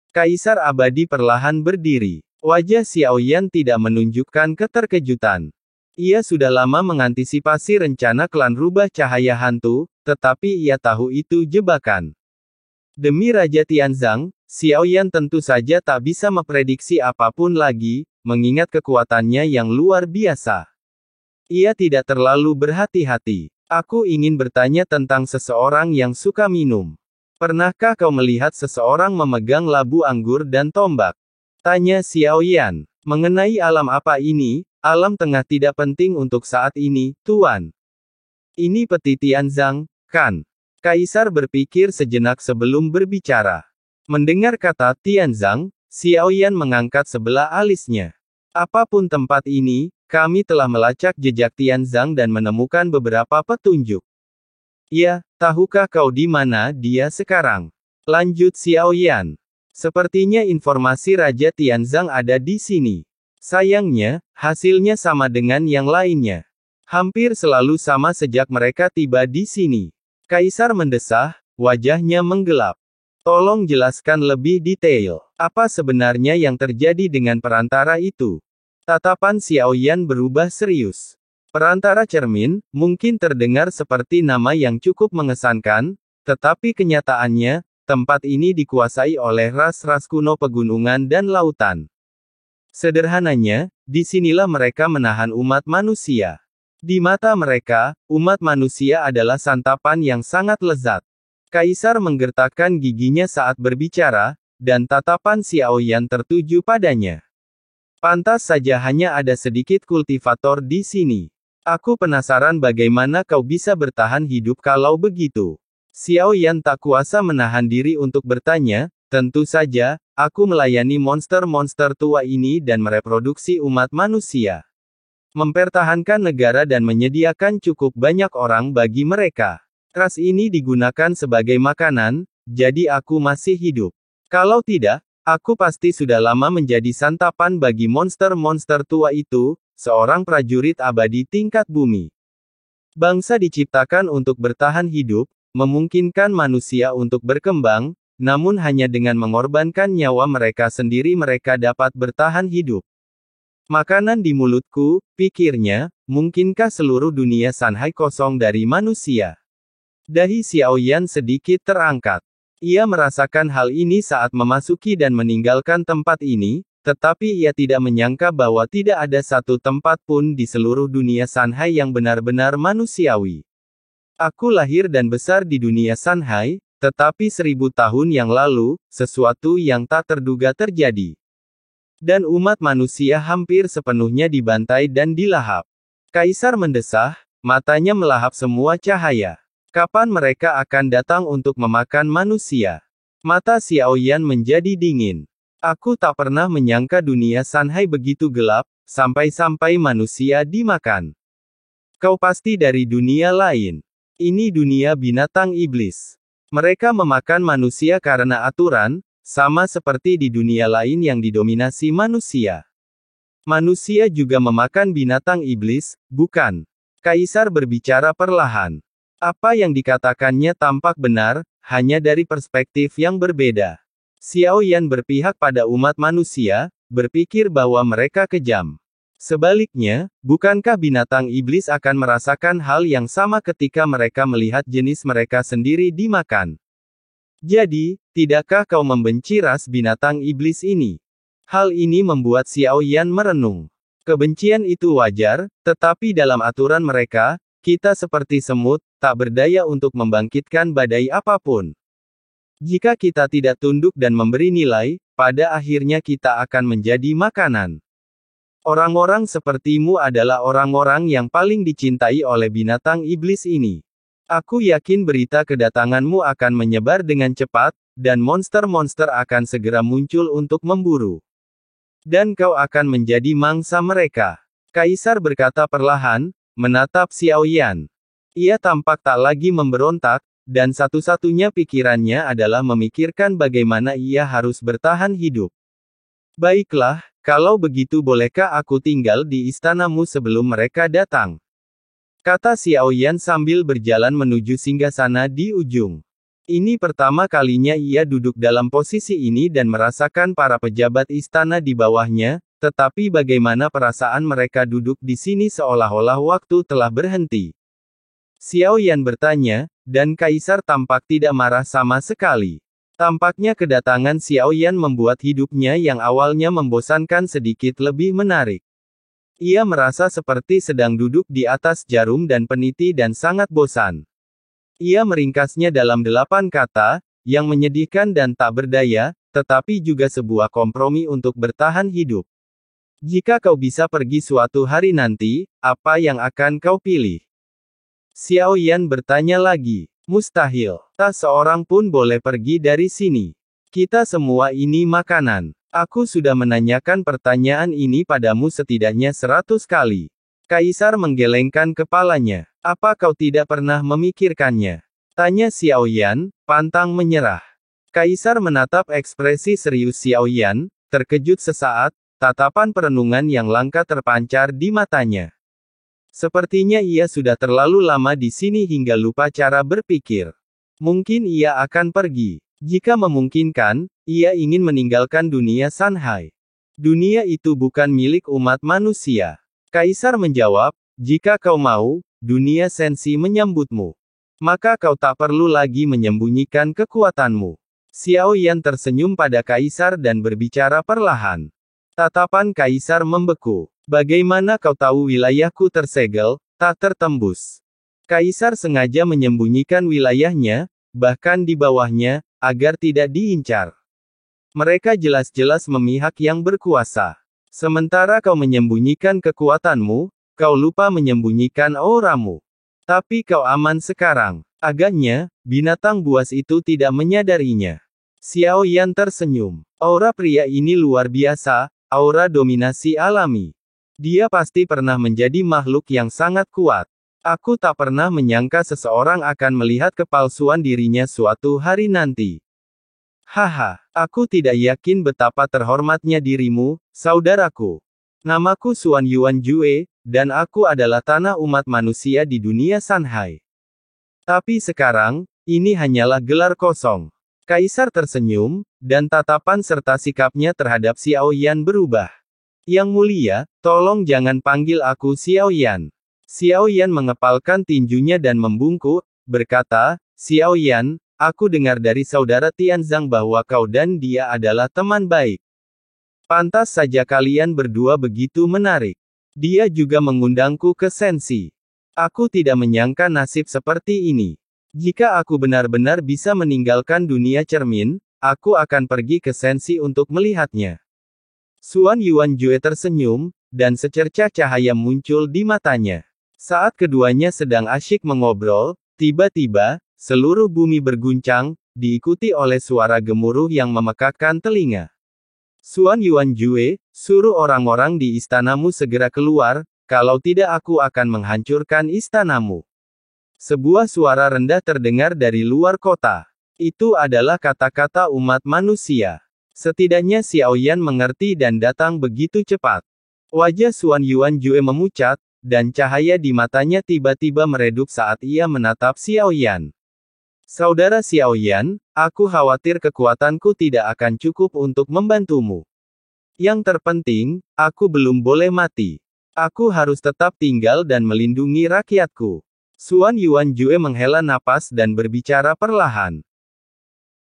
Kaisar abadi perlahan berdiri. Wajah Xiaoyan tidak menunjukkan keterkejutan. Ia sudah lama mengantisipasi rencana klan rubah cahaya hantu, tetapi ia tahu itu jebakan. Demi Raja Tianzang, Xiaoyan tentu saja tak bisa memprediksi apapun lagi, mengingat kekuatannya yang luar biasa. Ia tidak terlalu berhati-hati. Aku ingin bertanya tentang seseorang yang suka minum. Pernahkah kau melihat seseorang memegang labu anggur dan tombak? Tanya Xiaoyan. Mengenai alam apa ini, alam tengah tidak penting untuk saat ini, Tuan. Ini peti Tianzang, kan? Kaisar berpikir sejenak sebelum berbicara. Mendengar kata Tianzang, Xiaoyan mengangkat sebelah alisnya. Apapun tempat ini, kami telah melacak jejak Tianzang dan menemukan beberapa petunjuk. Ya, tahukah kau di mana dia sekarang? Lanjut Xiaoyan. Sepertinya informasi Raja Tianzang ada di sini. Sayangnya, hasilnya sama dengan yang lainnya. Hampir selalu sama sejak mereka tiba di sini. Kaisar mendesah, wajahnya menggelap. Tolong jelaskan lebih detail. Apa sebenarnya yang terjadi dengan perantara itu? Tatapan Xiaoyan berubah serius. Perantara cermin, mungkin terdengar seperti nama yang cukup mengesankan, tetapi kenyataannya, tempat ini dikuasai oleh ras-ras kuno pegunungan dan lautan. Sederhananya, disinilah mereka menahan umat manusia. Di mata mereka, umat manusia adalah santapan yang sangat lezat. Kaisar menggertakkan giginya saat berbicara, dan tatapan Xiaoyan tertuju padanya. Pantas saja hanya ada sedikit kultivator di sini. Aku penasaran bagaimana kau bisa bertahan hidup kalau begitu. Xiaoyan tak kuasa menahan diri untuk bertanya, tentu saja, aku melayani monster-monster tua ini dan mereproduksi umat manusia. Mempertahankan negara dan menyediakan cukup banyak orang bagi mereka. Ras ini digunakan sebagai makanan, jadi aku masih hidup. Kalau tidak, aku pasti sudah lama menjadi santapan bagi monster-monster tua itu, seorang prajurit abadi tingkat bumi. Bangsa diciptakan untuk bertahan hidup, memungkinkan manusia untuk berkembang, namun hanya dengan mengorbankan nyawa mereka sendiri mereka dapat bertahan hidup. Makanan di mulutku, pikirnya, mungkinkah seluruh dunia Sanhai kosong dari manusia? Dahi Xiaoyan sedikit terangkat. Ia merasakan hal ini saat memasuki dan meninggalkan tempat ini, tetapi ia tidak menyangka bahwa tidak ada satu tempat pun di seluruh dunia Sanhai yang benar-benar manusiawi. Aku lahir dan besar di dunia Sanhai, tetapi 1000 tahun yang lalu, sesuatu yang tak terduga terjadi. Dan umat manusia hampir sepenuhnya dibantai dan dilahap. Kaisar mendesah, matanya melahap semua cahaya. Kapan mereka akan datang untuk memakan manusia? Mata Xiaoyan menjadi dingin. Aku tak pernah menyangka dunia Sanhai begitu gelap, sampai-sampai manusia dimakan. Kau pasti dari dunia lain. Ini dunia binatang iblis. Mereka memakan manusia karena aturan, sama seperti di dunia lain yang didominasi manusia. Manusia juga memakan binatang iblis, bukan? Kaisar berbicara perlahan. Apa yang dikatakannya tampak benar, hanya dari perspektif yang berbeda. Xiaoyan berpihak pada umat manusia, berpikir bahwa mereka kejam. Sebaliknya, bukankah binatang iblis akan merasakan hal yang sama ketika mereka melihat jenis mereka sendiri dimakan? Jadi, tidakkah kau membenci ras binatang iblis ini? Hal ini membuat Xiaoyan merenung. Kebencian itu wajar, tetapi dalam aturan mereka, kita seperti semut, tak berdaya untuk membangkitkan badai apapun. Jika kita tidak tunduk dan memberi nilai, pada akhirnya kita akan menjadi makanan. Orang-orang sepertimu adalah orang-orang yang paling dicintai oleh binatang iblis ini. Aku yakin berita kedatanganmu akan menyebar dengan cepat, dan monster-monster akan segera muncul untuk memburu. Dan kau akan menjadi mangsa mereka. Kaisar berkata perlahan, menatap Xiaoyan. Ia tampak tak lagi memberontak, dan satu-satunya pikirannya adalah memikirkan bagaimana ia harus bertahan hidup. Baiklah, kalau begitu bolehkah aku tinggal di istanamu sebelum mereka datang? Kata Xiaoyan sambil berjalan menuju singgasana di ujung. Ini pertama kalinya ia duduk dalam posisi ini dan merasakan para pejabat istana di bawahnya, tetapi bagaimana perasaan mereka duduk di sini seolah-olah waktu telah berhenti. Xiao Yan bertanya, dan Kaisar tampak tidak marah sama sekali. Tampaknya kedatangan Xiao Yan membuat hidupnya yang awalnya membosankan sedikit lebih menarik. Ia merasa seperti sedang duduk di atas jarum dan peniti dan sangat bosan. Ia meringkasnya dalam 8 kata, yang menyedihkan dan tak berdaya, tetapi juga sebuah kompromi untuk bertahan hidup. Jika kau bisa pergi suatu hari nanti, apa yang akan kau pilih? Xiao Yan bertanya lagi. Mustahil. Tak seorang pun boleh pergi dari sini. Kita semua ini makanan. Aku sudah menanyakan pertanyaan ini padamu setidaknya 100 kali. Kaisar menggelengkan kepalanya. Apa kau tidak pernah memikirkannya? Tanya Xiao Yan, pantang menyerah. Kaisar menatap ekspresi serius Xiao Yan, terkejut sesaat, tatapan perenungan yang langka terpancar di matanya. Sepertinya ia sudah terlalu lama di sini hingga lupa cara berpikir. Mungkin ia akan pergi. Jika memungkinkan, ia ingin meninggalkan dunia Sanhai. Dunia itu bukan milik umat manusia. Kaisar menjawab, jika kau mau, dunia sensi menyambutmu. Maka kau tak perlu lagi menyembunyikan kekuatanmu. Xiao Yan tersenyum pada Kaisar dan berbicara perlahan. Tatapan Kaisar membeku. Bagaimana kau tahu wilayahku tersegel, tak tertembus? Kaisar sengaja menyembunyikan wilayahnya, bahkan di bawahnya, agar tidak diincar. Mereka jelas-jelas memihak yang berkuasa. Sementara kau menyembunyikan kekuatanmu, kau lupa menyembunyikan auramu. Tapi kau aman sekarang. Agaknya, binatang buas itu tidak menyadarinya. Xiao Yan tersenyum. Aura pria ini luar biasa, aura dominasi alami. Dia pasti pernah menjadi makhluk yang sangat kuat. Aku tak pernah menyangka seseorang akan melihat kepalsuan dirinya suatu hari nanti. Haha, aku tidak yakin betapa terhormatnya dirimu, saudaraku. Namaku Xuan Yuan Jue, dan aku adalah tanah umat manusia di dunia Sanhai. Tapi sekarang, ini hanyalah gelar kosong. Kaisar tersenyum, dan tatapan serta sikapnya terhadap Xiao Yan berubah. Yang mulia, tolong jangan panggil aku Xiao Yan. Xiao Yan mengepalkan tinjunya dan membungkuk, berkata, Xiao Yan, aku dengar dari saudara Tianzang bahwa kau dan dia adalah teman baik. Pantas saja kalian berdua begitu menarik. Dia juga mengundangku ke sensi. Aku tidak menyangka nasib seperti ini. Jika aku benar-benar bisa meninggalkan dunia cermin, aku akan pergi ke sensi untuk melihatnya. Xuan Yuan Jue tersenyum, dan secercah cahaya muncul di matanya. Saat keduanya sedang asyik mengobrol, tiba-tiba, seluruh bumi berguncang, diikuti oleh suara gemuruh yang memekakkan telinga. Xuan Yuan Jue, suruh orang-orang di istanamu segera keluar, kalau tidak aku akan menghancurkan istanamu. Sebuah suara rendah terdengar dari luar kota. Itu adalah kata-kata umat manusia. Setidaknya Xiao Yan mengerti dan datang begitu cepat. Wajah Xuan Yuan Jue memucat, dan cahaya di matanya tiba-tiba meredup saat ia menatap Xiao Yan. Saudara Xiao Yan, aku khawatir kekuatanku tidak akan cukup untuk membantumu. Yang terpenting, aku belum boleh mati. Aku harus tetap tinggal dan melindungi rakyatku. Xuan Yuan Jue menghela napas dan berbicara perlahan.